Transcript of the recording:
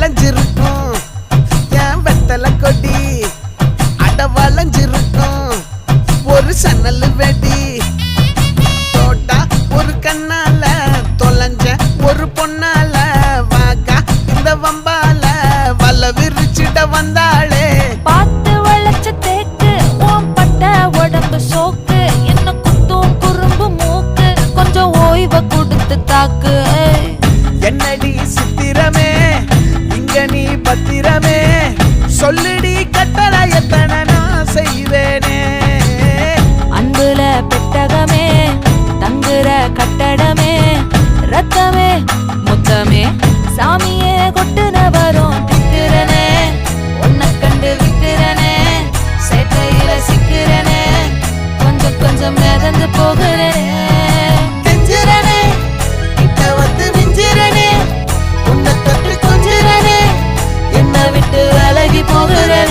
விளைஞ்சிருக்கும் என் வெத்தலை கொடி அட வளைஞ்சிருக்கும் ஒரு சன்னல் வெடி தோட்டா ஒரு கண்ணால தொலைஞ்ச ஒரு பொண்ணால வாக்கா இந்த வம்பால வல்ல விரிச்சிட வந்தாளே பார்த்து வளைச்ச தேக்கு ஓம் பட்ட உடம்பு சோக்கு என்ன குத்தும் குறும்பு மூக்கு கொஞ்சம் ஓய்வை கொடுத்து தாக்கு என்னடி சித்திரமே இங்க நீ பத்திரமே சொல்லுடி கட்டளை எத்தனை நான் செய்வேனே அன்புல பெட்டகமே தங்குற கட்டடமே ரத்தமே முத்தமே சாமியே கொட்டுன வரும் திக்கிறனே உன்னை கண்டு விக்கிறனே சேட்டையில சிக்கிறனே கொஞ்சம் கொஞ்சம் மிதந்து போகிறேன் கெஞ்சிரனே கிட்ட வந்து மிஞ்சிரனே உன்னை தொட்டு கொஞ்சிரனே என்னை விட்டு விலகி போகிறேன்